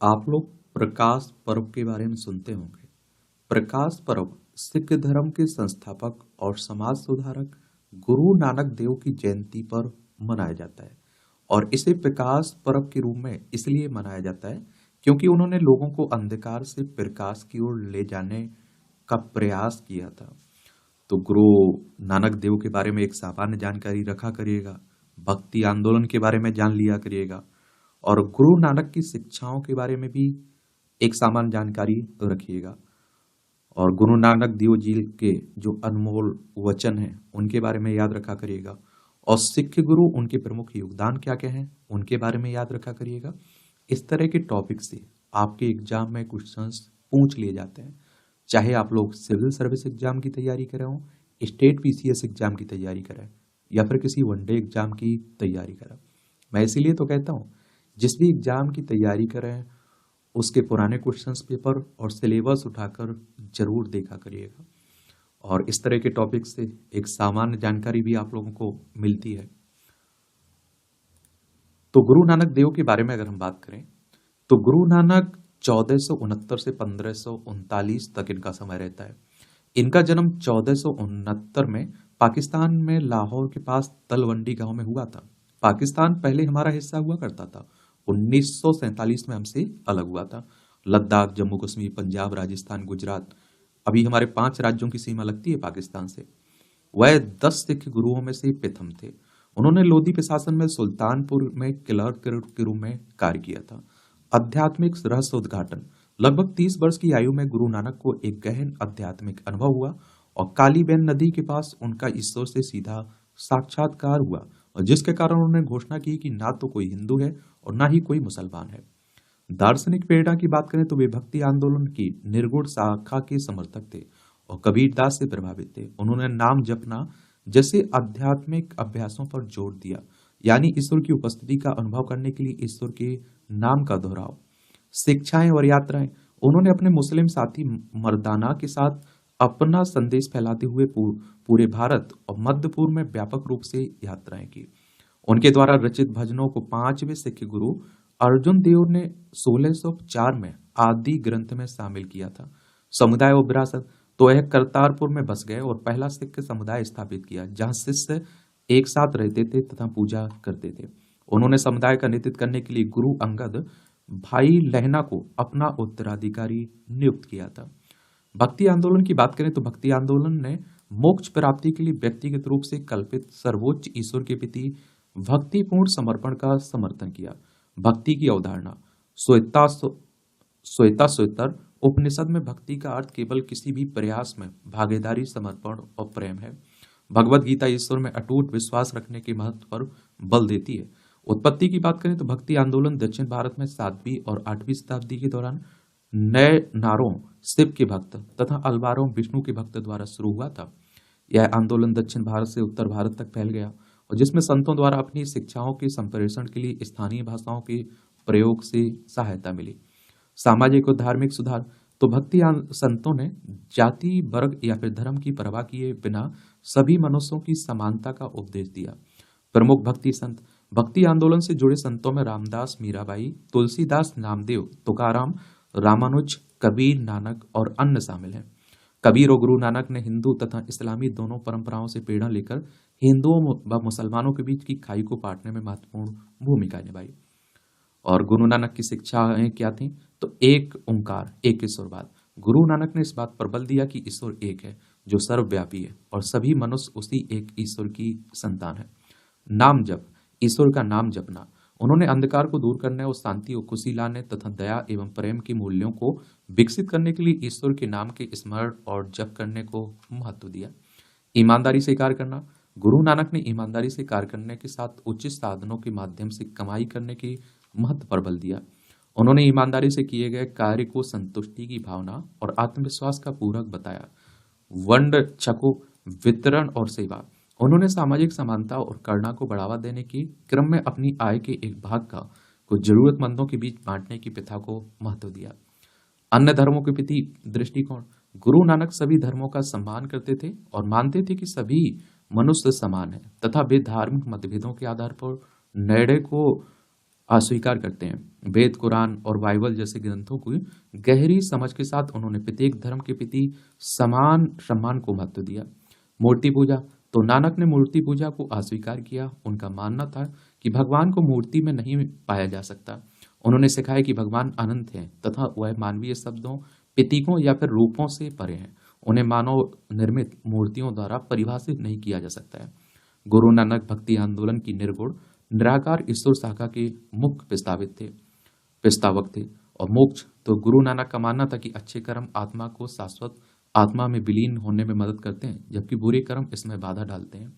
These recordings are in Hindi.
आप लोग प्रकाश पर्व के बारे में सुनते होंगे। प्रकाश पर्व सिख धर्म के संस्थापक और समाज सुधारक गुरु नानक देव की जयंती पर मनाया जाता है। और इसे प्रकाश पर्व के रूप में इसलिए मनाया जाता है क्योंकि उन्होंने लोगों को अंधकार से प्रकाश की ओर ले जाने का प्रयास किया था। तो गुरु नानक देव के बारे में एक सामान्य जानकारी रखा करिएगा, भक्ति आंदोलन के बारे में जान लिया करिएगा और गुरु नानक की शिक्षाओं के बारे में भी एक सामान्य जानकारी रखिएगा। और गुरु नानक देव जी के जो अनमोल वचन हैं उनके बारे में याद रखा करिएगा। और सिख गुरु उनके प्रमुख योगदान क्या क्या हैं उनके बारे में याद रखा करिएगा। इस तरह के टॉपिक से आपके एग्जाम में क्वेश्चंस पूछ लिए जाते हैं, चाहे आप लोग सिविल सर्विस एग्जाम की तैयारी कर रहे हो, स्टेट पीसीएस एग्जाम की तैयारी करें या फिर किसी वनडे एग्जाम की तैयारी करें। मैं इसीलिए तो कहता हूँ जिस भी एग्जाम की तैयारी करें उसके पुराने क्वेश्चंस पेपर और सिलेबस उठाकर जरूर देखा करिएगा। और इस तरह के टॉपिक से एक सामान्य जानकारी भी आप लोगों को मिलती है। तो गुरु नानक देव के बारे में अगर हम बात करें तो गुरु नानक 1469 से 1539 तक इनका समय रहता है। इनका जन्म 1469 में पाकिस्तान में लाहौर के पास तलवंडी गांव में हुआ था। पाकिस्तान पहले हमारा हिस्सा हुआ करता था, 1947 में हमसे अलग हुआ था। लद्दाख, जम्मू कश्मीर, पंजाब, राजस्थान, गुजरात, अभी हमारे 5 राज्यों की सीमा लगती है पाकिस्तान से। वह 10 सिख गुरुओं में से प्रथम थे। उन्होंने लोधी प्रशासन में सुल्तानपुर में क्लर्क के रूप में कार्य किया था। आध्यात्मिक रहस्य उद्घाटन, लगभग 30 वर्ष की आयु में गुरु नानक को एक गहन आध्यात्मिक अनुभव हुआ और कालीबेन नदी के पास उनका ईश्वर से सीधा साक्षात्कार हुआ, और जिसके कारण उन्होंने घोषणा की कि ना तो कोई हिंदू है और ना ही कोई मुसलमान है। दार्शनिक प्रेरणा की बात करें तो वे भक्ति आंदोलन की निर्गुण शाखा के समर्थक थे और कबीरदास से प्रभावित थे। उन्होंने नाम जपना जैसे आध्यात्मिक अभ्यासों पर जोर दिया, यानी ईश्वर की उपस्थिति का अनुभव करने के लिए ईश्वर के नाम का दोहराव। शिक्षाएं और यात्राएं, उन्होंने अपने मुस्लिम साथी मर्दाना के साथ अपना संदेश फैलाते हुए पूरे भारत और मध्य पूर्व में व्यापक रूप से यात्राएं की। उनके द्वारा रचित भजनों को 5वें सिख गुरु अर्जुन देव ने 1604 में आदि ग्रंथ में शामिल किया था। समुदाय और विरासत, तो यह करतारपुर में बस गए और पहला सिख समुदाय स्थापित किया जहां शिष्य एक साथ रहते थे तथा पूजा करते थे। उन्होंने समुदाय का नेतृत्व करने के लिए गुरु अंगद भाई लहना को अपना उत्तराधिकारी नियुक्त किया था। भक्ति आंदोलन की बात करें तो भक्ति आंदोलन ने मोक्ष प्राप्ति के लिए व्यक्तिगत रूप से कल्पित सर्वोच्च ईश्वर के प्रति भक्तिपूर्ण समर्पण का समर्थन किया। भक्ति की अवधारणा, श्वेता उपनिषद में भक्ति का अर्थ केवल किसी भी प्रयास में भागीदारी, समर्पण और प्रेम है। भगवत गीता ईश्वर में अटूट विश्वास रखने के महत्व पर बल देती है। उत्पत्ति की बात करें तो भक्ति आंदोलन दक्षिण भारत में 7वीं और 8वीं शताब्दी के दौरान नए नारों शिव के भक्त तथा अलवारों विष्णु के भक्त द्वारा शुरू हुआ था। यह आंदोलन दक्षिण भारत से उत्तर भारत तक फैल गया और जिसमें संतों द्वारा अपनी शिक्षाओं के संप्रेषण के लिए स्थानीय भाषाओं के प्रयोग से सहायता मिली। सामाजिक और धार्मिक सुधार, तो भक्ति संतों ने जाति, वर्ग या फिर धर्म की परवाह किए बिना सभी मनुष्यों की समानता का उपदेश दिया। प्रमुख भक्ति संत, भक्ति आंदोलन से जुड़े संतों में रामदास, मीराबाई, तुलसीदास, नामदेव, तुकाराम, रामानुज, कबीर, नानक और अन्य शामिल हैं। कबीर और गुरु नानक ने हिंदू तथा इस्लामी दोनों परंपराओं से प्रेरणा लेकर हिंदुओं व मुसलमानों के बीच की खाई को पाटने में महत्वपूर्ण भूमिका निभाई। और गुरु नानक की शिक्षाएं क्या थी? तो एक ओंकार, एक ईश्वरवाद। गुरु नानक ने इस बात पर बल दिया कि ईश्वर एक है जो सर्वव्यापी है और सभी मनुष्य उसी एक ईश्वर की संतान है। नाम जप, ईश्वर का नाम जपना। उन्होंने अंधकार को दूर करने और शांति और खुशी लाने तथा दया एवं प्रेम के मूल्यों को विकसित करने के लिए ईश्वर के नाम के स्मरण और जप करने को महत्व दिया। ईमानदारी से कार्य करना, गुरु नानक ने ईमानदारी से कार्य करने के साथ उचित साधनों के माध्यम से कमाई करने के महत्व पर बल दिया। उन्होंने ईमानदारी से किए गए कार्य को संतुष्टि की भावना और आत्मविश्वास का पूरक बताया। वंड छको, वितरण और सेवा, उन्होंने सामाजिक समानता और करुणा को बढ़ावा देने के क्रम में अपनी आय के एक भाग को जरूरतमंदों के बीच बांटने की प्रथा को महत्व दिया। अन्य धर्मों के प्रति दृष्टिकोण, गुरु नानक सभी धर्मों का सम्मान करते थे और मानते थे कि सभी मनुष्य समान है तथा वे धार्मिक मतभेदों के आधार पर निर्णय को अस्वीकार करते हैं। वेद, कुरान और बाइबल जैसे ग्रंथों की गहरी समझ के साथ उन्होंने प्रत्येक धर्म के प्रति समान सम्मान को महत्व दिया। मूर्ति पूजा, तो नानक ने मूर्ति पूजा को अस्वीकार किया। उनका मानना था कि भगवान को मूर्ति में नहीं पाया जा सकता। उन्होंने सिखाया कि भगवान अनंत हैं तथा वह मानवीय शब्दों, प्रतीकों या फिर रूपों से परे हैं। उन्हें मानव निर्मित मूर्तियों द्वारा परिभाषित नहीं किया जा सकता है। गुरु नानक भक्ति आंदोलन की निर्गुण निराकार ईश्वर शाखा के मुख्य प्रस्तावक थे। और मोक्ष, तो गुरु नानक का मानना था कि अच्छे कर्म आत्मा को शाश्वत आत्मा में विलीन होने में मदद करते हैं, जबकि बुरे कर्म इसमें बाधा डालते हैं।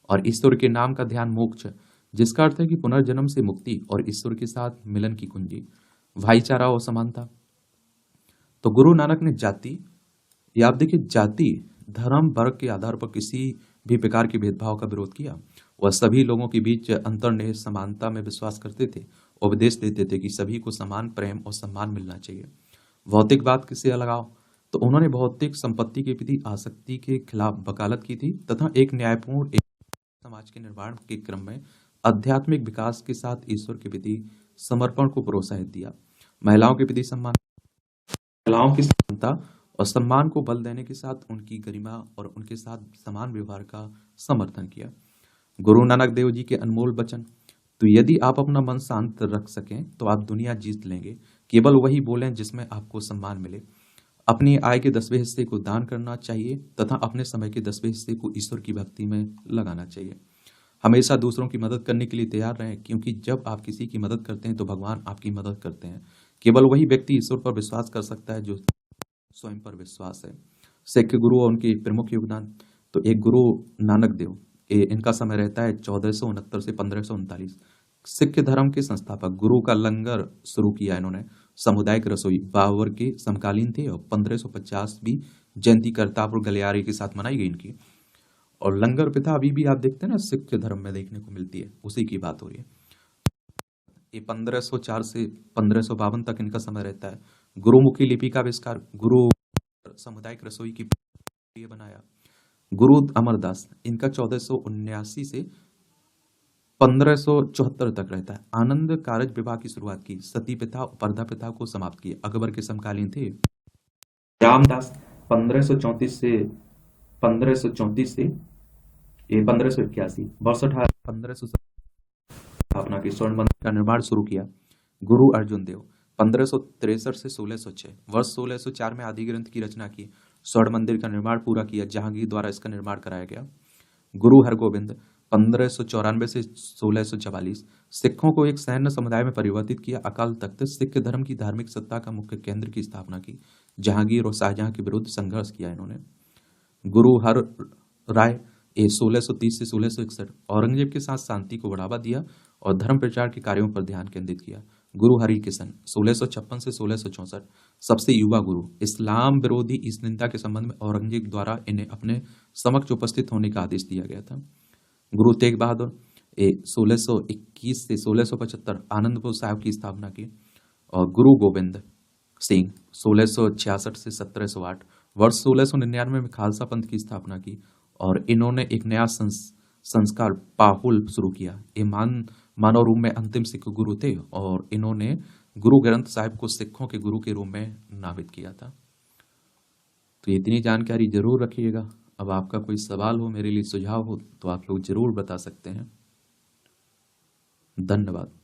और ईश्वर के नाम का ध्यान मोक्ष, जिसका अर्थ है कि पुनर्जन्म से मुक्ति और ईश्वर के साथ मिलन की कुंजी। भाईचारा और समानता, तो गुरु नानक ने जाति, या आप देखिए जाति, धर्म, वर्ग के आधार पर किसी भी प्रकार के भेदभाव का विरोध किया। वह सभी लोगों के बीच अंतर्निहित समानता में विश्वास करते थे। उपदेश देते थे कि सभी को समान प्रेम और सम्मान मिलना चाहिए। भौतिकवाद से लगाव, तो उन्होंने भौतिक संपत्ति के प्रति आसक्ति के खिलाफ वकालत की थी तथा एक न्यायपूर्ण समाज के निर्माण के क्रम में आध्यात्मिक विकास के साथ ईश्वर के प्रति समर्पण को प्रोत्साहित दिया। महिलाओं के प्रति सम्मान, महिलाओं की समानता और सम्मान को बल देने के साथ उनकी गरिमा और उनके साथ समान व्यवहार का समर्थन किया। गुरु नानक देव जी के अनमोल वचन, तो यदि आप अपना मन शांत रख सकें तो आप दुनिया जीत लेंगे। केवल वही बोलें जिसमें आपको सम्मान मिले। अपनी आय के 10वें हिस्से को दान करना चाहिए तथा अपने समय के 10वें हिस्से को ईश्वर की भक्ति में लगाना चाहिए। हमेशा दूसरों की मदद करने के लिए तैयार रहें, क्योंकि जब आप किसी की मदद करते हैं तो भगवान आपकी मदद करते हैं। केवल वही व्यक्ति ईश्वर पर विश्वास कर सकता है जो स्वयं पर विश्वास है। सिख गुरु और उनके प्रमुख योगदान, तो एक गुरु नानक देव, इनका समय रहता है 1469 से 1539। सिख धर्म के संस्थापक। गुरु का लंगर शुरू किया इन्होंने। सामुदायिक रसोई बाबर के समकालीन थे और 1550 जयंती करतारपुर गलियारे के साथ मनाई गई इनकी। और लंगर प्रथा अभी भी आप देखते हैं ना, सिख धर्म में देखने को मिलती है, उसी की बात हो रही है। ये 1504 से 1552 तक इनका समय रहता है। गुरुमुखी लिपि का आविष्कार, गुरु सामुदायिक रसोई की बनाया। गुरु अमरदास, इनका 1479 से 1574 तक रहता है। आनंद कारज विवाह की शुरुआत की। सती प्रथा और पर्दा प्रथा को समाप्त किया। अकबर के समकालीन थे। रामदास 1534 से 1581 वर्ष 1500 स्थापना की स्वर्ण मंदिर का निर्माण शुरू किया। गुरु अर्जुन देव 1563 से 1606 वर्ष 1604 में आदि ग्रंथ की रचना की। स्वर्ण मंदिर का निर्माण पूरा किया। जहांगीर द्वारा इसका निर्माण कराया गया। गुरु हरगोबिंद 1594 से 1644 सिखों को एक सैन्य समुदाय में परिवर्तित किया। अकाल तख्त सिख धर्म की धार्मिक सत्ता का मुख्य केंद्र की स्थापना की। जहांगीर और शाहजहां के विरुद्ध संघर्ष किया इन्होंने। गुरु हर राय 1630 से 1661 औरंगजेब के साथ शांति को बढ़ावा दिया और धर्म प्रचार के कार्यों पर ध्यान केंद्रित किया। गुरु हरिकिशन 1656 से 1664 सबसे युवा गुरु। इस्लाम विरोधी इस निंदा के संबंध में औरंगजेब द्वारा इन्हें अपने समक्ष उपस्थित होने का आदेश दिया गया था। गुरु तेग बहादुर 1621 से 1675 आनंदपुर साहिब की स्थापना की। और गुरु गोविंद सिंह 1666 से 1708 वर्ष 1699 में खालसा पंथ की स्थापना की। और इन्होंने एक नया संस्कार पाहुल शुरू किया। ये मानव रूप में अंतिम सिख गुरु थे और इन्होंने गुरु ग्रंथ साहिब को सिखों के गुरु के रूप में नामित किया था। तो इतनी जानकारी जरूर रखिएगा। अब आपका कोई सवाल हो, मेरे लिए सुझाव हो, तो आप लोग जरूर बता सकते हैं। धन्यवाद।